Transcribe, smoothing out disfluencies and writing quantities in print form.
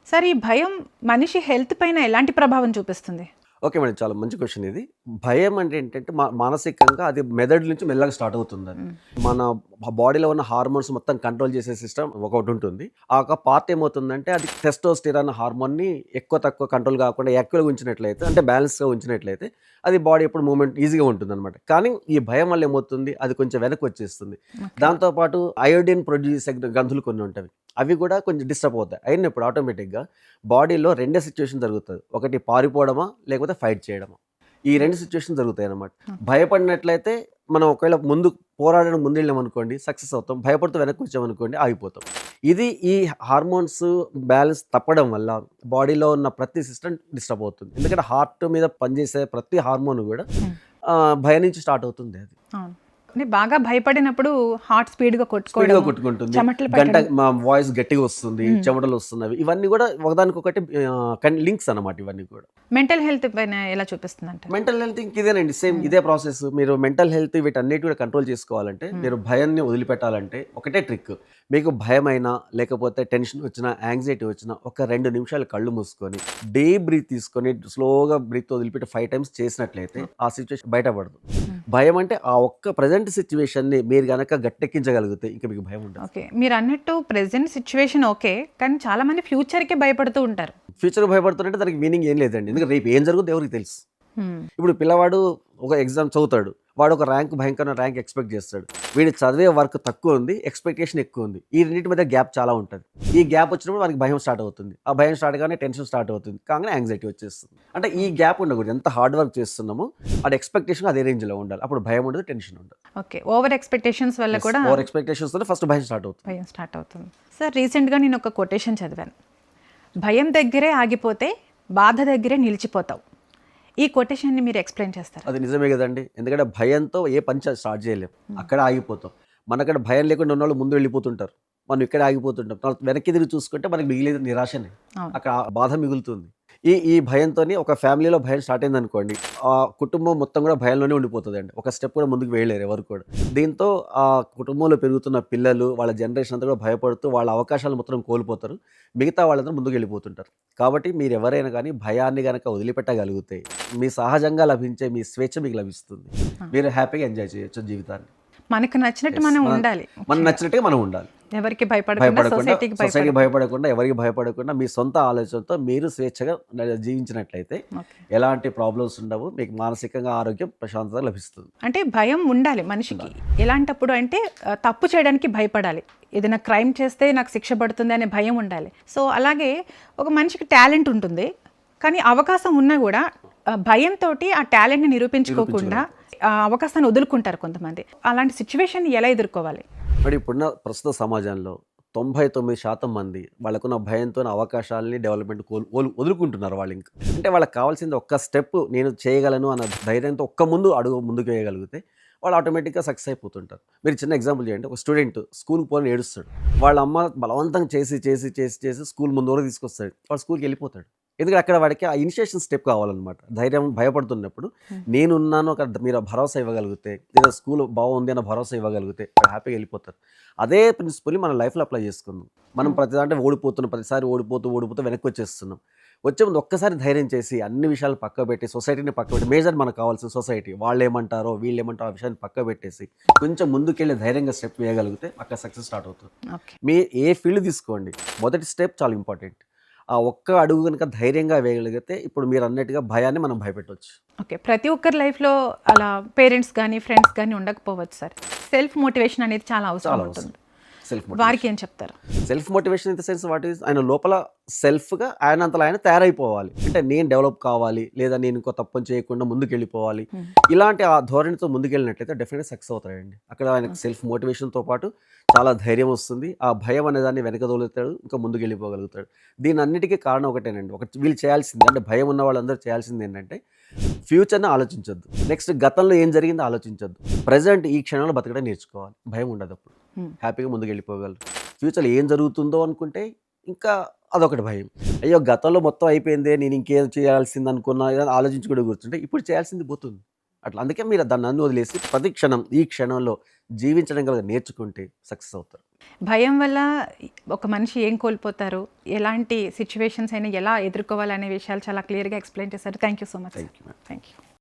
Sir ఈ భయం మనిషి హెల్త్ పైన ఎలాంటి ప్రభావం చూపిస్తుంది? Okay madam. చాలా మంచి క్వశ్చన్ ఇది. భయం అంటే ఏంటంటే మానసికంగా అది మెదడు నుంచి మెల్లగా స్టార్ట్ అవుతుందని. హ్మ్. మన బాడీలో ఉన్న హార్మోన్స్ మొత్తం కంట్రోల్ చేసే సిస్టమ్ ఒకటి ఉంటుంది. ఆ ఒక పార్ట్ ఏమవుతుందంటే అది టెస్టోస్టెరాన్ హార్మోన్‌ని ఎక్కువ తక్కువ కంట్రోల్ కాకుండా యాక్టివ్‌గా ఉంచినట్లయితే అంటే బ్యాలెన్స్‌గా ఉంచినట్లయితే అది బాడీ ఎప్పుడు మూవ్‌మెంట్ ఈజీగా ఉంటుందనమాట. కానీ ఈ భయం వల్ల ఏమవుతుంది అది కొంచెం వెనక్కి వచ్చేస్తుంది. ఓకే. దాంతో పాటు అయోడిన్ ప్రొడ్యూస్ చేసే గ్రంథులు కొన్ని ఉంటాయి. అవి కూడా కొంచెం డిస్టర్బ్ అవుతాయి. అయినప్పుడు ఆటోమేటిక్‌గా బాడీలో రెండే సిట్యుయేషన్ జరుగుతది. ఒకటి పారిపోవడమా లేకపోతే ఫైట్ చేయడమా. ఈ 2 సిట్యుయేషన్ జరుగుతాయన్నమాట. భయపడినట్లయితే మనం ఒకవేళ ముందు పోరాడడం ముందెళ్ళామనుకోండి సక్సెస్ అవుతాం. భయపడుతూ వెనక్కి వచ్చామనుకోండి ఆగిపోతాం. ఇది ఈ హార్మోన్స్ బ్యాలెన్స్ తప్పడం వల్ల బాడీలో ఉన్న ప్రతి సిస్టమ్ డిస్టర్బ్ అవుతుంది. ఎందుకంటే హార్ట్ మీద పనిచేసే ప్రతి హార్మోన్ కూడా హ్మ్. భయం నుంచి స్టార్ట్ అవుతుంది అది. అవును. అంటే బాగా భయపడినప్పుడు హార్ట్ స్పీడ్‌గా స్పీడ్‌గా కొట్టుకోవడం, కొట్టుకుంటుంది. చెమటలు గంట పట్టడం. మా వాయిస్ గట్టిగా వస్తుంది. హ్మ్. చెమటలు వస్తున్నవి. ఇవన్నీ కూడా ఒకదానికొకటి లింక్స్ అన్నమాట ఇవన్నీ కూడా. మెంటల్ హెల్త్ పైన ఎలా చూపిస్తుందంటారు? మెంటల్ హెల్త్ ఇదేనండి. సేమ్ ఇదే ప్రాసెస్. మీరు మెంటల్ హెల్త్ వీటన్నిటి కూడా కంట్రోల్ చేసుకోవాలంటే, మీరు భయాన్ని వదిలిపెట్టాలంటే ఒకటే ట్రిక్. మీకు భయమైనా, లేకపోతే టెన్షన్ వచ్చినా, యాంగ్జైటీ వచ్చినా ఒక 2 నిమిషాలు కళ్ళు మూసుకొని, డీప్ బ్రీత్ తీసుకొని, స్లోగా బ్రీత్ వదిలిపెట్టి 5 టైమ్స్ చేసినట్లయితే ఆ సిట్యుయేషన్ బయటపడదు. భయం అంటే ఆ ఒక్క ప్రెజెంట్ సిట్యుయేషన్‌ని మీరు గనక గట్టెక్కించగలిగితే ఇంక మీకు భయం ఉండదు. ఓకే. మీరన్నట్టు ప్రెజెంట్ సిట్యుయేషన్ ఓకే. కానీ చాలా మంది ఫ్యూచర్‌కే భయపడుతూ ఉంటారు. ఫ్యూచర్‌కి భయపడుతున్నట్టే దానికి మీనింగ్ ఏం లేదండి. ఎందుకంటే రేపు ఏం జరుగుద్దో ఎవరికీ తెలుసు. హ్మ్. ఇప్పుడు పిల్లవాడు ఒక ఎగ్జామ్ చదువుతాడు. వాడు ఒక భయంకరమైన ర్యాంక్ ఎక్స్‌పెక్ట్ చేస్తాడు. వీడు చదివే వర్క్ తక్కువ ఉంది. ఎక్స్‌పెక్టేషన్ ఎక్కువ ఉంది. ఈ రెండిటి మధ్య గ్యాప్ చాలా ఉంటది. ఈ గ్యాప్ వచ్చినప్పుడు వానికి భయం స్టార్ట్ అవుతుంది. ఆ భయం స్టార్ట్ కాగానే టెన్షన్ స్టార్ట్ అవుతుంది. కాగానే యాంగ్జైటీ వచ్చేస్తుంది. అంటే ఈ గ్యాప్ ఉండకూడదు. ఎంత హార్డ్ వర్క్ చేస్తున్నామో ఆడి ఎక్స్‌పెక్టేషన్ అదే రేంజ్‌లో ఉండాలి. అప్పుడు భయం ఉండదు, టెన్షన్ ఉండదు. ఓకే. ఓవర్ ఎక్స్‌పెక్టేషన్స్ వల్ల కూడా ఓవర్ ఎక్స్‌పెక్టేషన్స్‌తోనే ఫస్ట్ భయం స్టార్ట్ అవుతుంది. భయం స్టార్ట్ అవుతుంది. సార్ రీసెంట్‌గా నేను ఒక కొటేషన్ చదివాను. భయం దగ్గరే ఆగిపోతే బాధ దగ్గరే నిలిచిపోతావు. ఈ కొటేషన్‌ని మీరు ఎక్స్‌ప్లెయిన్ చేస్తారా? అది నిజమే గదండీ. ఎందుకంటే భయంతో ఏ పని స్టార్ట్ చేయలేం. అక్కడే ఆగిపోతాం. మనకక్కడ భయం లేకుండా ఉన్నోళ్ళు ముందు వెళ్ళిపోతుంటారు. మనం ఇక్కడే ఆగిపోతుంటాం. తర్వాత వెనక్కి తిరిగి చూసుకుంటే మనకి మిగిలేది నిరాశనే. అవును. అక్కడ ఆ బాధ మిగులుతుంది. ఈ ఈ భయంతోని ఒక ఫ్యామిలీలో భయం స్టార్ట్ అయిందనుకోండి, ఆ కుటుంబం మొత్తం కూడా భయంలోనే ఉండిపోతదండి. ఒక స్టెప్ కూడా ముందుకు వేయలేరు ఎవరు కూడా. దీంతో ఆ కుటుంబంలో పెరుగుతున్న పిల్లలు, వాళ్ళ జనరేషన్ అంతా కూడా భయపడుతూ వాళ్ళ అవకాశాలు మొత్తం కోల్పోతారు. మిగతా వాళ్ళందరూ ముందుకు వెళ్ళిపోతుంటారు. కాబట్టి మీరెవరైనా గానీ భయాన్ని గనక వదిలిపెట్టగలిగితే, మీ సహజంగా లభించే మీ స్వేచ్ఛ మీకు లభిస్తుంది. మీరు హ్యాపీగా ఎంజాయ్ చేయొచ్చు జీవితాన్ని. మనకు నచ్చినట్టు మనం ఉండాలి. మనకు నచ్చినట్టుగా మనం ఉండాలి. ఎవరికి భయపడకుండా, సొసైటీకి సొసైటీకి భయపడకుండా, ఎవరికి భయపడకుండా మీ సొంత ఆలోచనతో మీరు స్వేచ్ఛగా జీవించినట్లయితే ఓకే. ఎలాంటి ప్రాబ్లమ్స్ ఉండవు. మీకు మానసికంగా ఆరోగ్యం, ప్రశాంతత లభిస్తుంది. అంటే భయం ఉండాలి మనిషికి. ఎలాంటప్పుడు అంటే తప్పు చేయడానికి భయపడాలి. ఏదైనా క్రైమ్ చేస్తే నాకు శిక్ష పడుతుంది అనే భయం ఉండాలి. సో అలాగే ఒక మనిషికి టాలెంట్ ఉంటుంది. కానీ అవకాశం ఉన్నా కూడా భయంతోటి ఆ టాలెంట్‌ని నిరూపించుకోకుండా ఆ అవకాశాన్ని వదులుకుంటారు కొంతమంది. అలాంటి సిట్యుయేషన్‌ని ఎలా ఎదుర్కోవాలి? మరి ఇప్పుడున్న ప్రస్తుత సమాజంలో 99% మంది వాళ్ళకున్న భయంతోని అవకాశాలని డెవలప్‌మెంట్ వదులుకుంటున్నారు వాళ్ళింక. అంటే వాళ్ళకి కావాల్సింది ఒక్క స్టెప్ నేను చేయగలను అన్న ధైర్యంతో ఒక్క అడుగు ముందుకు వేయగలిగితే వాళ్ళు ఆటోమేటిక్‌గా సక్సెస్ అయిపోతుంటారు. మీరు చిన్న ఎగ్జాంపుల్ చేయండి. ఒక స్టూడెంట్ స్కూల్‌కి పోవాలని ఏడుస్తాడు. వాళ్ళ అమ్మ బలవంతంగా చేసి స్కూల్ ముందు వరకు తీసుకొస్తాడు. వాడు స్కూల్‌కి వెళ్ళిపోతాడు. ఎందుకంటే అక్కడ వాడికి ఆ ఇనిషియేషన్ స్టెప్ కావాలన్నమాట. ధైర్యం భయపడుతున్నప్పుడు నేనున్నాను అక్కడ మీరు భరోసా ఇవ్వగలిగితే, లేదా స్కూల్ బాగుంది అన్న భరోసా ఇవ్వగలిగితే వాడు హ్యాపీగా వెళ్ళిపోతారు. అదే ప్రిన్సిపల్‌ని మన లైఫ్‌లో అప్లై చేసుకుందాం. మనం ప్రతి దాంట్లో ప్రతిసారి ఓడిపోతూ వెనక్కి వచ్చేస్తున్నాం. వచ్చే ముందు ఒక్కసారి ధైర్యం చేసి అన్ని విషయాలు పక్కబెట్టి, సొసైటీని పక్కబెట్టి, మేజర్ మనకు కావాల్సిన సొసైటీ వాళ్ళేమంటారో, వీళ్ళేమంటారో ఆ విషయాన్ని పక్కబెట్టేసి కొంచెం ముందుకెళ్ళి ధైర్యంగా స్టెప్ వేయగలిగితే అక్కడ సక్సెస్ స్టార్ట్ అవుతుంది. ఓకే. మీ ఏ ఫీల్డ్ తీసుకోండి, మొదటి స్టెప్ చాలా ఇంపార్టెంట్. ఆ ఒక్క అడుగు గనుక ధైర్యంగా వేయగలిగితే ఇప్పుడు మీరన్నట్టుగా భయాన్ని మనం భయపెట్టొచ్చు. ఓకే. ప్రతి ఒక్కరి లైఫ్‌లో అలా పేరెంట్స్ గానీ, ఫ్రెండ్స్ గానీ ఉండకపోవచ్చు సార్. సెల్ఫ్ మోటివేషన్ అనేది చాలా అవసరం చాలా ఉంటుంది. అవసరం. సెల్ఫ్ వారికి ఏం చెప్తారు? Self motivation in the sense what is ఆయన లోపల సెల్ఫ్‌గా ఆయనంతలో ఆయన తయారైపోవాలి. అంటే నేను డెవలప్ కావాలి, లేదా నేను ఇంకో తప్పుని చేయకుండా ముందుకెళ్ళిపోవాలి. ఇలాంటి ఆ ధోరణితో ముందుకెళ్ళినట్లయితే డెఫినెట్‌గా సక్సెస్ అవుతాడండి. అక్కడ ఆయనకు సెల్ఫ్ మోటివేషన్‌తో పాటు చాలా ధైర్యం వస్తుంది. ఆ భయం అనేదాన్ని వెనకదోలుతాడు. ఇంకా ముందుకెళ్ళిపోగలుగుతాడు. దీనన్నిటికీ కారణం ఒకటేనండి. వీళ్ళు చేయాల్సింది అంటే భయం ఉన్న వాళ్ళందరూ చేయాల్సింది ఏంటంటే ఫ్యూచర్‌ని ఆలోచించొద్దు. నెక్స్ట్ గతంలో ఏం జరిగిందో ఆలోచించొద్దు. ప్రెజెంట్ ఈ క్షణంలో బతకడం నేర్చుకోవాలి. భయం ఉండదప్పుడు. హ్యాపీగా ముందుకెళ్ళిపోగలరు. ఫ్యూచర్‌లో ఏం జరుగుతుందో అనుకుంటే ఇంకా అదొకటి భయం. అయ్యో! గతంలో మొత్తం అయిపోయిందే నేను ఇంకేం చేయాల్సింది అనుకున్నా ఇలా ఆలోచించుకుంటూ కూర్చుంటే ఇప్పుడు చేయాల్సింది పోతుంది. అట్లా అందుకే మీరు దాన్ని వదిలేసి ప్రతి క్షణం ఈ క్షణంలో జీవించడం గల నేర్చుకుంటే సక్సెస్ అవుతారు. భయం వల్ల ఒక మనిషి ఏం కోల్పోతారు, ఎలాంటి సిచ్యువేషన్స్ అయినా ఎలా ఎదుర్కోవాలనే విషయాలు చాలా క్లియర్గా ఎక్స్ప్లెయిన్ చేశారు. Thank you so much. Thank you. Thank you.